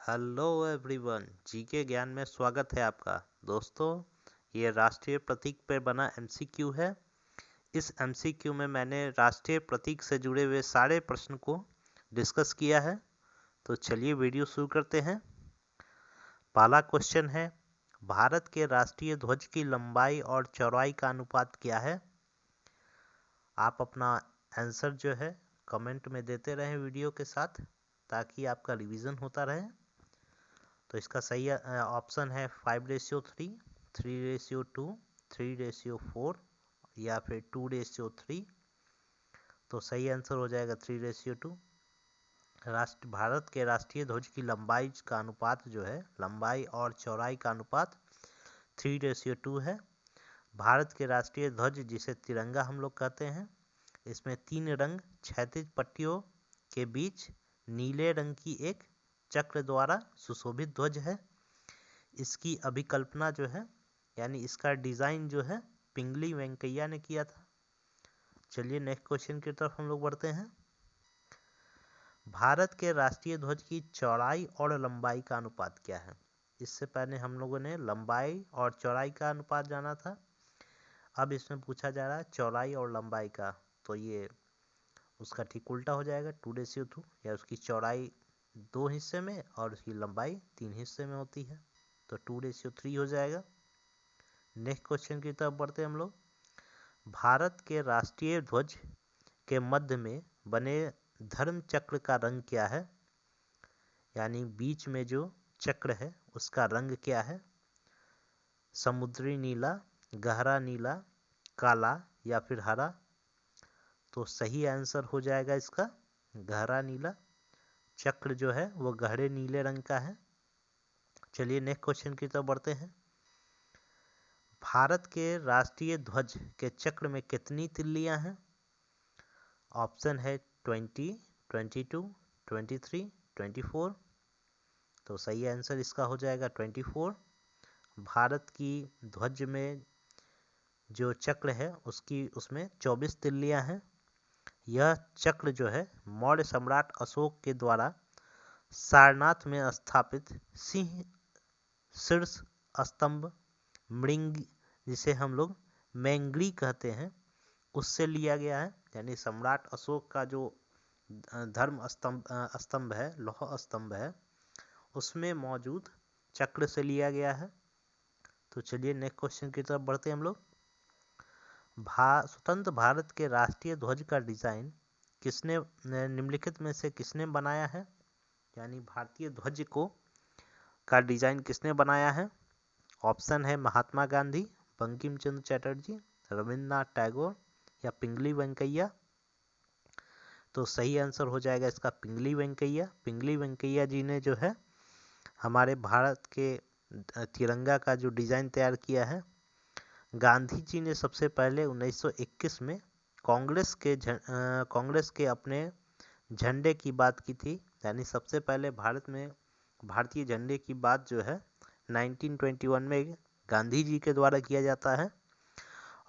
Hello everyone, GK ज्ञान में स्वागत है आपका। दोस्तों, ये राष्ट्रीय प्रतीक पर बना एमसीक्यू है। इस एमसीक्यू में मैंने राष्ट्रीय प्रतीक से जुड़े हुए सारे प्रश्न को डिस्कस किया है। तो चलिए वीडियो शुरू करते हैं। पहला क्वेश्चन है, भारत के राष्ट्रीय ध्वज की लंबाई और चौड़ाई का अनुपात क्या है? आप अपना आंसर जो है कमेंट में देते रहें वीडियो के साथ, ताकि आपका रिवीजन होता रहे। तो इसका सही ऑप्शन है 5:3, 3:2, 3:4 या फिर 2:3। तो सही आंसर हो जाएगा 3:2। भारत के राष्ट्रीय ध्वज की लंबाई का अनुपात जो है, लंबाई और चौड़ाई का अनुपात 3:2 है। भारत के राष्ट्रीय ध्वज, जिसे तिरंगा हम लोग कहते हैं, इसमें 3 रंग क्षैतिज पट्टियों के बीच नीले रंग की एक चक्र द्वारा सुशोभित ध्वज है। इसकी अभिकल्पना जो है, यानी इसका डिजाइन जो है, पिंगली वेंकैया ने किया था। चलिए नेक्स्ट क्वेश्चन की तरफ हम लोग बढ़ते हैं। भारत के राष्ट्रीय ध्वज की चौड़ाई और लंबाई का अनुपात क्या है? इससे पहले हम लोगों ने लंबाई और चौड़ाई का अनुपात जाना था। अब इसमें पूछा जा रहा है चौड़ाई और लंबाई का। तो ये उसका ठीक उल्टा हो जाएगा, 2:2, या उसकी चौड़ाई 2 हिस्से में और उसकी लंबाई 3 हिस्से में होती है। तो 2:3 हो जाएगा। नेक्स्ट क्वेश्चन की तरफ बढ़ते हैं हम लोग। भारत के राष्ट्रीय ध्वज के मध्य में बने धर्म चक्र का रंग क्या है? यानी बीच में जो चक्र है उसका रंग क्या है? समुद्री नीला, गहरा नीला, काला या फिर हरा? तो सही आंसर हो जाएगा इसका गहरा नीला। चक्र जो है वो गहरे नीले रंग का है। चलिए नेक्स्ट क्वेश्चन की तरफ बढ़ते हैं। भारत के राष्ट्रीय ध्वज के चक्र में कितनी तिल्लियां हैं? ऑप्शन है 20, 22, 23, 24। तो सही आंसर इसका हो जाएगा 24। भारत की ध्वज में जो चक्र है उसमें 24 तिल्लियां हैं। यह चक्र जो है मौर्य सम्राट अशोक के द्वारा सारनाथ में स्थापित सिंह शीर्ष स्तंभ मृंग, जिसे हम लोग मैंगरी कहते हैं, उससे लिया गया है। यानी सम्राट अशोक का जो धर्म स्तंभ है, लौह स्तंभ है, उसमें मौजूद चक्र से लिया गया है। तो चलिए नेक्स्ट क्वेश्चन की तरफ बढ़ते हैं हम लोग। स्वतंत्र भारत के राष्ट्रीय ध्वज का डिजाइन किसने, निम्नलिखित में से किसने बनाया है? यानी भारतीय ध्वज को का डिजाइन किसने बनाया है? ऑप्शन है महात्मा गांधी, बंकिम चंद्र चटर्जी, रविन्द्रनाथ टैगोर या पिंगली वेंकैया। तो सही आंसर हो जाएगा इसका पिंगली वेंकैया। पिंगली वेंकैया जी ने जो है हमारे भारत के तिरंगा का जो डिजाइन तैयार किया है। गांधी जी ने सबसे पहले 1921 में कांग्रेस के अपने झंडे की बात की थी। यानी सबसे पहले भारत में भारतीय झंडे की बात जो है 1921 में गांधी जी के द्वारा किया जाता है।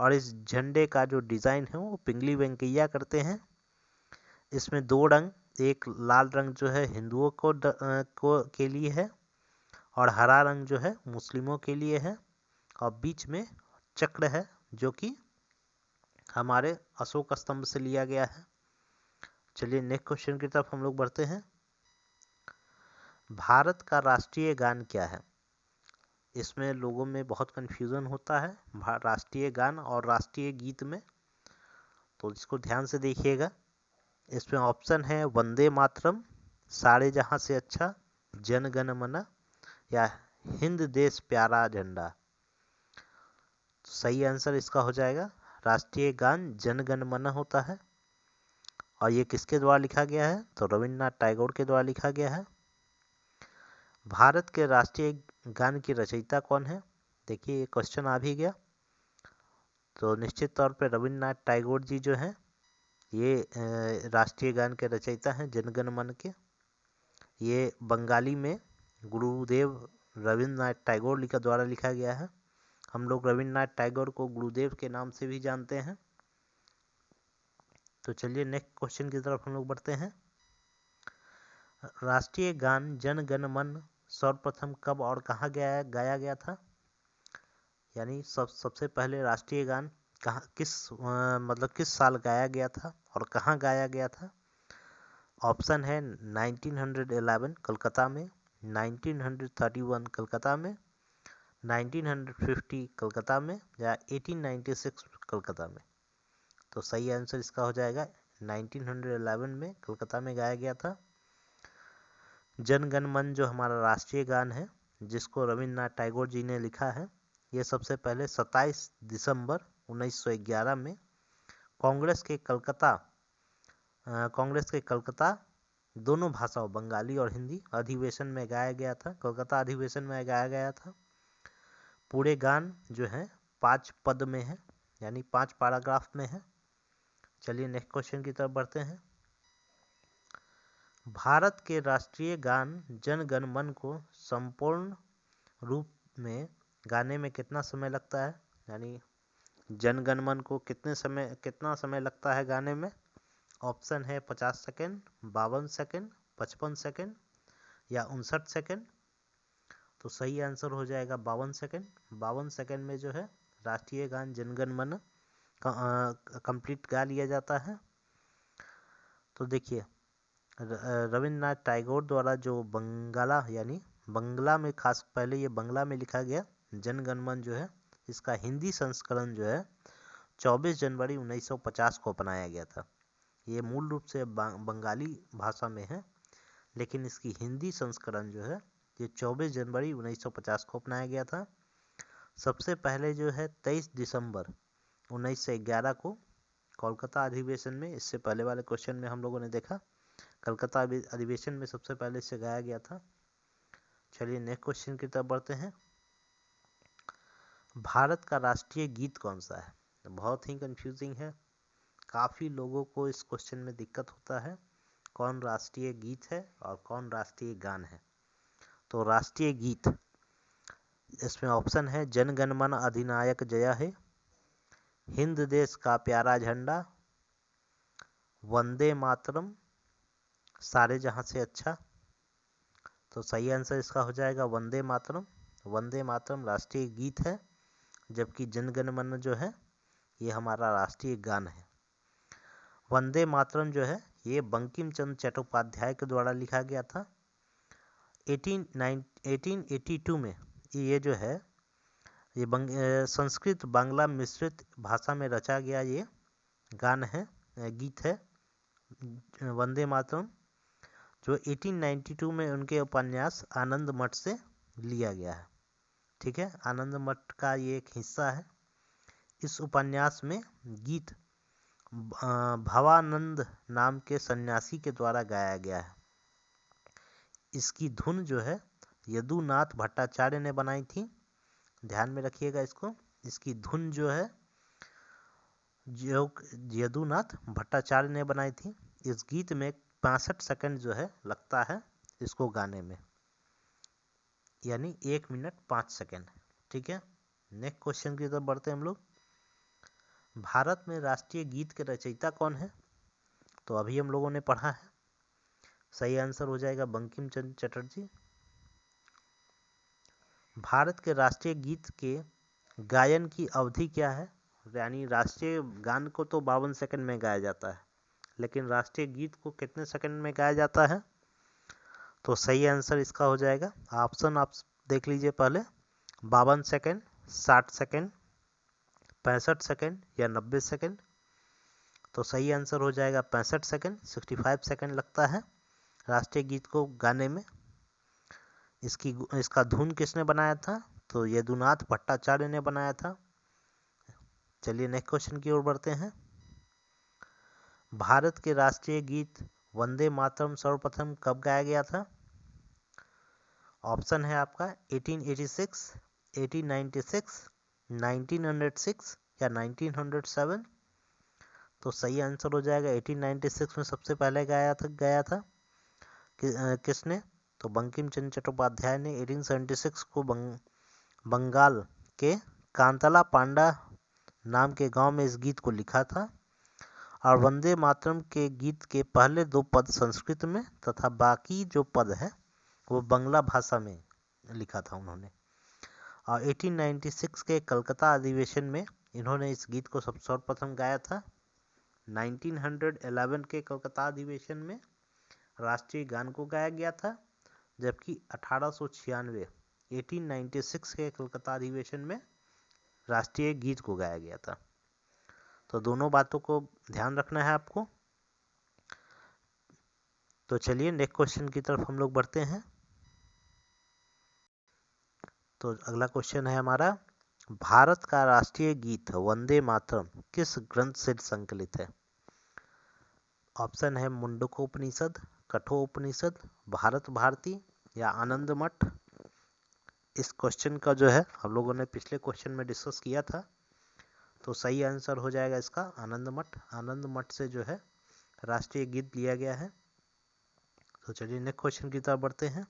और इस झंडे का जो डिज़ाइन है वो पिंगली वेंकैया करते हैं। इसमें 2 रंग, एक लाल रंग जो है हिंदुओं को के लिए है, और हरा रंग जो है मुस्लिमों के लिए है, और बीच में चक्र है जो कि हमारे अशोक स्तंभ से लिया गया है। चलिए नेक्स्ट क्वेश्चन की तरफ हम लोग बढ़ते हैं। भारत का राष्ट्रीय गान क्या है? इसमें लोगों में बहुत कंफ्यूजन होता है राष्ट्रीय गान और राष्ट्रीय गीत में, तो इसको ध्यान से देखिएगा। इसमें ऑप्शन है वंदे मातरम, सारे जहां से अच्छा, जन गण मन या हिंद देश प्यारा झंडा। तो सही आंसर इसका हो जाएगा राष्ट्रीय गान जन गण मन होता है। और ये किसके द्वारा लिखा गया है? तो रविन्द्रनाथ टैगोर के द्वारा लिखा गया है। भारत के राष्ट्रीय गान की रचयिता कौन है? देखिए ये क्वेश्चन आ भी गया। तो निश्चित तौर पे रविन्द्रनाथ टैगोर जी जो हैं ये राष्ट्रीय गान के रचयिता हैं, जनगण मन के। ये बंगाली में गुरुदेव रविन्द्रनाथ टैगोर द्वारा लिखा गया है। हम लोग रविन्द्रनाथ टैगोर को गुरुदेव के नाम से भी जानते हैं। तो चलिए नेक्स्ट क्वेश्चन की तरफ हम लोग बढ़ते हैं। राष्ट्रीय गान जन गण मन सर्वप्रथम कब और कहाँ गाया गया था? यानी सबसे पहले राष्ट्रीय गान कहाँ किस साल गाया गया था और कहाँ गाया गया था? ऑप्शन है 1911 कलकत्ता में, 1931 कलकत्ता में, 1950 कलकत्ता में या 1896 कलकत्ता में। तो सही आंसर इसका हो जाएगा 1911 में कलकत्ता में गाया गया था। जन गण मन जो हमारा राष्ट्रीय गान है, जिसको रविन्द्रनाथ टैगोर जी ने लिखा है, ये सबसे पहले 27 दिसंबर 1911 में कांग्रेस के कलकत्ता दोनों भाषाओं बंगाली और हिंदी अधिवेशन में गाया गया था। कलकत्ता अधिवेशन में गाया गया था। पूरे गान जो है 5 पद में है, यानी 5 पैराग्राफ में है। चलिए नेक्स्ट क्वेश्चन की तरफ बढ़ते हैं। भारत के राष्ट्रीय गान जन गण मन को संपूर्ण रूप में गाने में कितना समय लगता है? यानी जन गण मन को कितना समय लगता है गाने में? ऑप्शन है 50 सेकेंड, 52 सेकेंड, 55 सेकेंड या 59 सेकेंड। तो सही आंसर हो जाएगा 52 सेकेंड। 52 सेकेंड में जो है राष्ट्रीय गान जन गण मन कंप्लीट गा लिया जाता है। तो देखिए रविन्द्रनाथ टैगोर द्वारा जो बंगला में खास पहले ये बंगला में लिखा गया जन गण मन जो है, इसका हिंदी संस्करण जो है 24 जनवरी 1950 को अपनाया गया था। ये मूल रूप से बंगाली भाषा में है, लेकिन इसकी हिंदी संस्करण जो है ये 24 जनवरी 1950 को अपनाया गया था। सबसे पहले जो है 23 दिसंबर 1911 को कोलकाता अधिवेशन में, इससे पहले वाले क्वेश्चन में हम लोगों ने देखा कलकत्ता अधिवेशन में सबसे पहले इसे गाया गया था। चलिए नेक्स्ट क्वेश्चन की तरफ बढ़ते हैं। भारत का राष्ट्रीय गीत कौन सा है? बहुत ही कंफ्यूजिंग है, काफ़ी लोगों को इस क्वेश्चन में दिक्कत होता है, कौन राष्ट्रीय गीत है और कौन राष्ट्रीय गान है। तो राष्ट्रीय गीत, इसमें ऑप्शन है जन गण मन अधिनायक जय हे, हिंद देश का प्यारा झंडा, वंदे मातरम, सारे जहां से अच्छा। तो सही आंसर इसका हो जाएगा वंदे मातरम। वंदे मातरम राष्ट्रीय गीत है, जबकि जन गण मन जो है ये हमारा राष्ट्रीय गान है। वंदे मातरम जो है ये बंकिम चंद्र चट्टोपाध्याय के द्वारा लिखा गया था 1882 में। ये जो है ये संस्कृत बांग्ला मिश्रित भाषा में रचा गया ये गान है, गीत है वंदे मातरम, जो 1892 में उनके उपन्यास आनंद मठ से लिया गया है। ठीक है, आनंद मठ का ये एक हिस्सा है। इस उपन्यास में गीत भवानंद नाम के सन्यासी के द्वारा गाया गया है। इसकी धुन जो है यदुनाथ भट्टाचार्य ने बनाई थी, ध्यान में रखिएगा इसको। इसकी धुन जो है जो यदुनाथ भट्टाचार्य ने बनाई थी। इस गीत में 65 सेकंड जो है लगता है इसको गाने में, यानी 1 मिनट 5 सेकंड। ठीक है, नेक्स्ट क्वेश्चन की तरफ बढ़ते हैं हम लोग। भारत में राष्ट्रीय गीत के रचयिता कौन है? तो अभी हम लोगों ने पढ़ा है, सही आंसर हो जाएगा बंकिम चंद्र चटर्जी। भारत के राष्ट्रीय गीत के गायन की अवधि क्या है? यानी राष्ट्रीय गान को तो 52 सेकंड में गाया जाता है, लेकिन राष्ट्रीय गीत को कितने सेकंड में गाया जाता है? तो सही आंसर इसका हो जाएगा, ऑप्शन आप देख लीजिए पहले, 52 सेकंड, 60 सेकंड, 65 सेकंड या 90 सेकंड। तो सही आंसर हो जाएगा 65 सेकंड, 65 सेकंड लगता है राष्ट्रीय गीत को गाने में। इसका धुन किसने बनाया था? तो यदुनाथ भट्टाचार्य ने बनाया था। चलिए नेक्स्ट क्वेश्चन की ओर बढ़ते हैं। भारत के राष्ट्रीय गीत वंदे मातरम सर्वप्रथम कब गाया गया था? ऑप्शन है आपका 1886, 1896, 1906 या 1907। तो सही आंसर हो जाएगा 1896 में सबसे पहले गया था किसने? तो बंकिम चंद्र चट्टोपाध्याय ने 1876 को बंगाल के कांतला पांडा नाम के गांव में इस गीत को लिखा था और वंदे मातरम के गीत के पहले 2 पद संस्कृत में तथा बाकी जो पद है वो बांग्ला भाषा में लिखा था उन्होंने। और 1896 के कलकत्ता अधिवेशन में इन्होंने इस गीत को सर्वप्रथम गाया था। 1911 के कलकत्ता अधिवेशन में राष्ट्रीय गान को गाया गया था, जबकि 1896 के कलकत्ता अधिवेशन में राष्ट्रीय गीत को गाया गया था। तो दोनों बातों को ध्यान रखना है आपको। तो चलिए नेक्स्ट क्वेश्चन की तरफ हम लोग बढ़ते हैं। तो अगला क्वेश्चन है हमारा, भारत का राष्ट्रीय गीत वंदे मातरम किस ग्रंथ से संकलित है? ऑप्शन है मुंडकोपनिषद, कठोपनिषद, भारत भारती या आनंद मठ। इस क्वेश्चन का जो है हम लोगों ने पिछले क्वेश्चन में डिस्कस किया था, तो सही आंसर हो जाएगा इसका आनंद मठ। आनंद मठ से जो है राष्ट्रीय गीत लिया गया है। तो चलिए नेक्स्ट क्वेश्चन की तरफ बढ़ते हैं।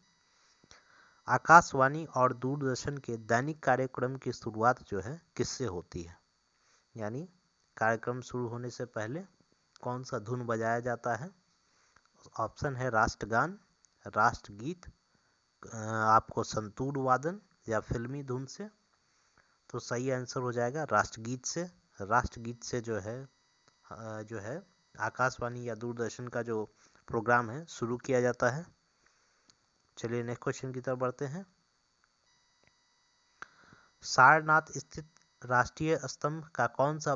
आकाशवाणी और दूरदर्शन के दैनिक कार्यक्रम की शुरुआत जो है किससे होती है? यानी कार्यक्रम शुरू होने से पहले कौन सा धुन बजाया जाता है? ऑप्शन है राष्ट्रगान, राष्ट्रगीत, आपको संतूर वादन या फिल्मी धुन से। तो सही आंसर हो जाएगा राष्ट्रगीत से। राष्ट्रगीत से जो है आकाशवाणी या दूरदर्शन का जो प्रोग्राम है शुरू किया जाता है। चलिए नेक्स्ट क्वेश्चन की तरफ बढ़ते हैं। सारनाथ स्थित राष्ट्रीय स्तंभ का कौन सा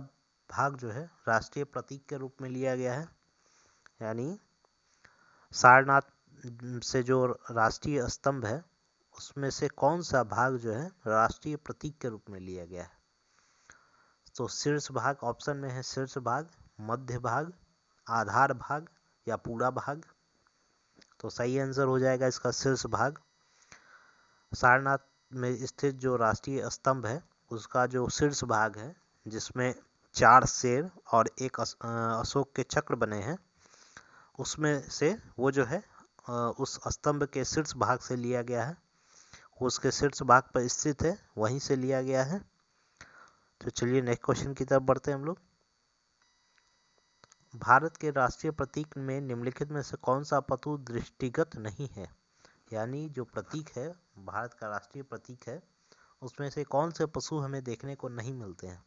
भाग जो है राष्ट्रीय प्रतीक के रूप में लिया गया है? यानी सारनाथ से जो राष्ट्रीय स्तंभ है उसमें से कौन सा भाग जो है राष्ट्रीय प्रतीक के रूप में लिया गया है? तो शीर्ष भाग ऑप्शन में है, शीर्ष भाग, मध्य भाग, आधार भाग या पूरा भाग। तो सही आंसर हो जाएगा इसका शीर्ष भाग। सारनाथ में स्थित जो राष्ट्रीय स्तंभ है उसका जो शीर्ष भाग है, जिसमें 4 शेर और एक अशोक के चक्र बने हैं, उसमें से वो जो है उस स्तंभ के शीर्ष भाग से लिया गया है। उसके शीर्ष भाग पर स्थित है, वहीं से लिया गया है। तो चलिए नेक्स्ट क्वेश्चन की तरफ बढ़ते हैं हम लोग। भारत के राष्ट्रीय प्रतीक में निम्नलिखित में से कौन सा पशु दृष्टिगत नहीं है? यानी जो प्रतीक है, भारत का राष्ट्रीय प्रतीक है, उसमें से कौन से पशु हमें देखने को नहीं मिलते हैं?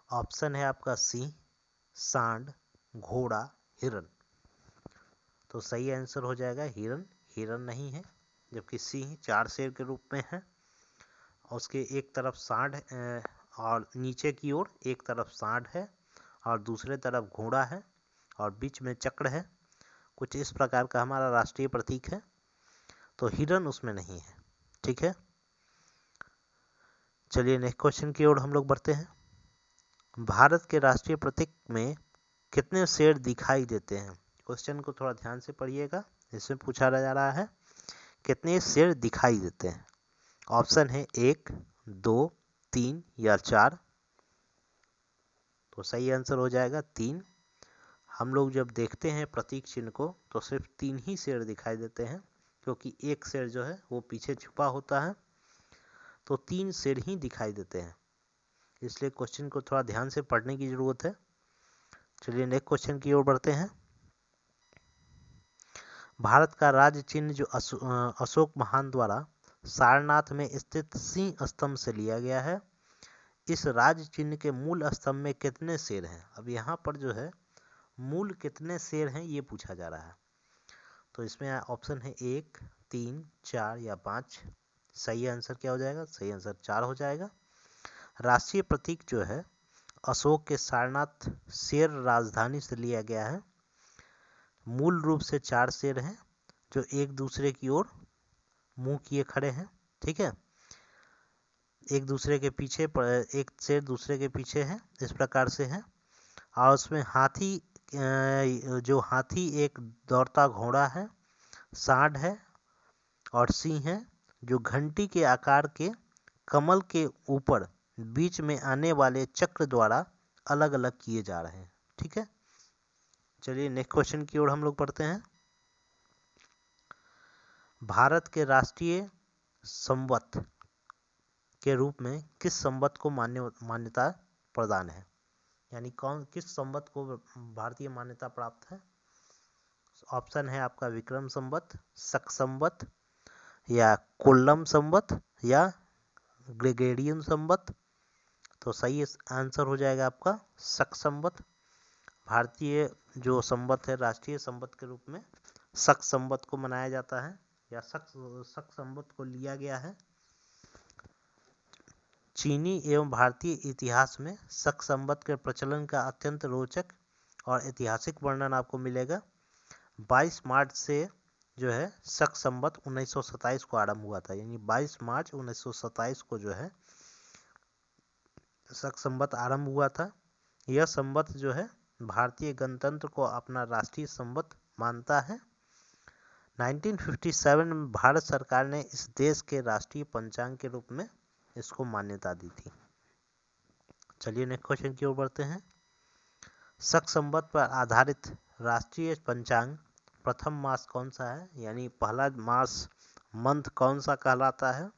ऑप्शन है आपका सिंह, सांड, घोड़ा, हिरन। तो सही आंसर हो जाएगा हिरन। हिरन नहीं है, जबकि सिंह 4 शेर के रूप में है। उसके एक तरफ सांड और नीचे की ओर एक तरफ सांड है और दूसरे तरफ घोड़ा है और बीच में चक्र है। कुछ इस प्रकार का हमारा राष्ट्रीय प्रतीक है। तो हिरन उसमें नहीं है। ठीक है, चलिए नेक्स्ट क्वेश्चन की ओर हम लोग बढ़ते हैं। भारत के राष्ट्रीय प्रतीक में कितने शेर दिखाई देते हैं? क्वेश्चन को थोड़ा ध्यान से पढ़िएगा। इसमें पूछा जा रहा है कितने शेर दिखाई देते हैं। ऑप्शन है 1, 2, 3 या 4। तो सही आंसर हो जाएगा 3। हम लोग जब देखते हैं प्रतीक चिन्ह को तो सिर्फ 3 ही शेर दिखाई देते हैं, क्योंकि एक शेर जो है वो पीछे छुपा होता है। तो 3 शेर ही दिखाई देते हैं, इसलिए क्वेश्चन को थोड़ा ध्यान से पढ़ने की जरूरत है। चलिए नेक्स्ट क्वेश्चन की ओर बढ़ते हैं। भारत का राज्य चिन्ह जो अशोक महान द्वारा सारनाथ में स्थित सिंह स्तंभ से लिया गया है, इस राज्य चिन्ह के मूल स्तंभ में कितने शेर हैं? अब यहाँ पर जो है मूल कितने शेर हैं ये पूछा जा रहा है। तो इसमें ऑप्शन है 1, 3, 4 या 5। सही आंसर क्या हो जाएगा? सही आंसर 4 हो जाएगा। राष्ट्रीय प्रतीक जो है अशोक के सारनाथ शेर राजधानी से लिया गया है। मूल रूप से 4 शेर हैं जो एक दूसरे की ओर मुंह किए खड़े हैं। ठीक है, एक दूसरे के पीछे, एक शेर दूसरे के पीछे है, इस प्रकार से है। और उसमें हाथी, जो हाथी एक दौड़ता घोड़ा है, सांड है और सिंह है, जो घंटी के आकार के कमल के ऊपर बीच में आने वाले चक्र द्वारा अलग अलग किए जा रहे हैं। ठीक है, चलिए नेक्स्ट क्वेश्चन की ओर हम लोग पढ़ते हैं। भारत के राष्ट्रीय संवत के रूप में किस संवत को मान्यता प्रदान है? यानी किस संवत को भारतीय मान्यता प्राप्त है? ऑप्शन है आपका विक्रम संवत, शक संवत, या कोल्लम संवत, या ग्रेगोरियन संवत। तो सही आंसर हो जाएगा आपका शक संवत। भारतीय जो संवत है राष्ट्रीय संवत के रूप में शक संवत को मनाया जाता है, या शक संवत को लिया गया है। चीनी एवं भारतीय इतिहास में शक संवत के प्रचलन का अत्यंत रोचक और ऐतिहासिक वर्णन आपको मिलेगा। 22 मार्च से जो है शक संवत 1927 को आरंभ हुआ था, यानी 22 मार्च 1927 को जो है शक संवत आरंभ हुआ था। यह संवत जो है भारतीय गणतंत्र को अपना राष्ट्रीय संवत मानता है। 1957 में भारत सरकार ने इस देश के राष्ट्रीय पंचांग के रूप में इसको मान्यता दी थी। चलिए नेक्स्ट क्वेश्चन की ओर बढ़ते हैं। शक संवत पर आधारित राष्ट्रीय पंचांग प्रथम मास कौन सा है, यानी पहला मास मंथ कौन सा कहलाता है?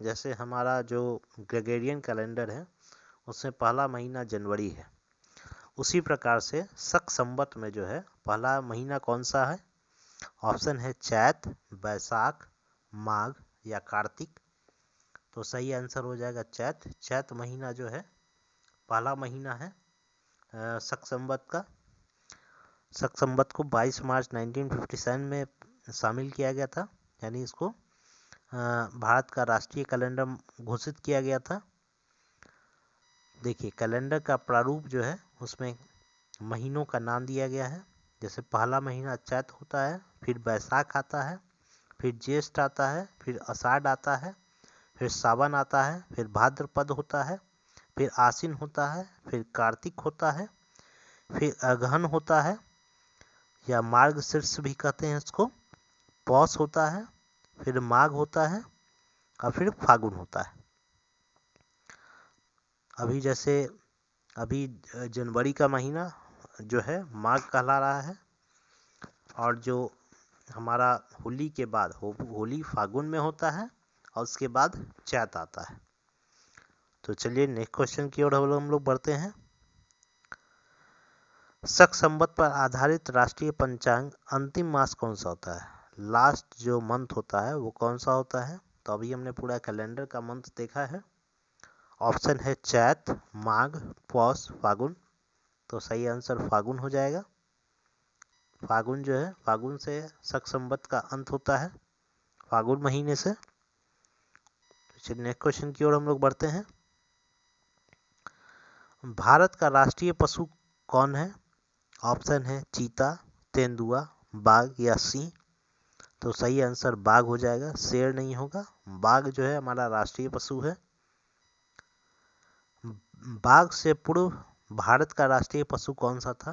जैसे हमारा जो ग्रेगोरियन कैलेंडर है उसमें पहला महीना जनवरी है, उसी प्रकार से शक संवत में जो है पहला महीना कौन सा है? ऑप्शन है चैत, बैसाख, माघ या कार्तिक। तो सही आंसर हो जाएगा चैत। चैत महीना जो है पहला महीना है शक संवत का। शक संवत को 22 मार्च 1957 में शामिल किया गया था, यानी इसको भारत का राष्ट्रीय कैलेंडर घोषित किया गया था। देखिए कैलेंडर का प्रारूप जो है उसमें महीनों का नाम दिया गया है। जैसे पहला महीना चैत होता है, फिर बैसाख आता है, फिर ज्येष्ठ आता है, फिर आषाढ़ आता है, फिर सावन आता है, फिर भाद्रपद होता है, फिर आश्विन होता है, फिर कार्तिक होता है, फिर अगहन होता है या मार्गशीर्ष भी कहते हैं इसको, पौष होता है, फिर माघ होता है और फिर फागुन होता है। अभी जैसे अभी जनवरी का महीना जो है माघ कहला रहा है, और जो हमारा होली के बाद होली फागुन में होता है और उसके बाद चैत आता है। तो चलिए नेक्स्ट क्वेश्चन की ओर हम लोग बढ़ते हैं। शक संवत पर आधारित राष्ट्रीय पंचांग अंतिम मास कौन सा होता है? लास्ट जो मंथ होता है वो कौन सा होता है? तो अभी हमने पूरा कैलेंडर का मंथ देखा है। ऑप्शन है चैत, माघ, पौष, फागुन। तो सही आंसर फागुन हो जाएगा। फागुन जो है फागुन से शक संवत का अंत होता है, फागुन महीने से। चलिए नेक्स्ट क्वेश्चन की ओर हम लोग बढ़ते हैं। भारत का राष्ट्रीय पशु कौन है? ऑप्शन है चीता, तेंदुआ, बाघ या सिंह। तो सही आंसर बाघ हो जाएगा, शेर नहीं होगा। बाघ जो है हमारा राष्ट्रीय पशु है। बाघ से पूर्व भारत का राष्ट्रीय पशु कौन सा था,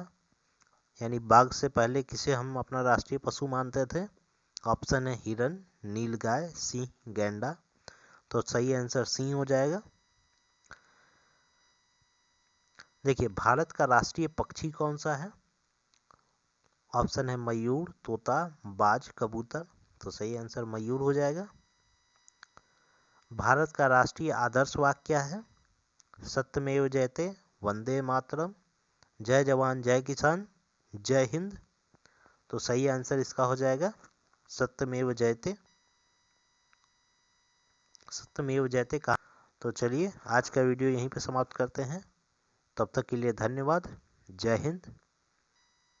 यानी बाघ से पहले किसे हम अपना राष्ट्रीय पशु मानते थे? ऑप्शन है हिरन, नीलगाय, सिंह, गैंडा। तो सही आंसर सिंह हो जाएगा। देखिए भारत का राष्ट्रीय पक्षी कौन सा है? ऑप्शन है मयूर, तोता, बाज, कबूतर। तो सही आंसर मयूर हो जाएगा। भारत का राष्ट्रीय आदर्श वाक्य क्या है? सत्यमेव जयते, वंदे मातरम, जय जवान जय किसान, जय हिंद। तो सही आंसर इसका हो जाएगा सत्यमेव जयते। सत्यमेव जयते कहा। तो चलिए आज का वीडियो यहीं पे समाप्त करते हैं। तब तक के लिए धन्यवाद। जय हिंद।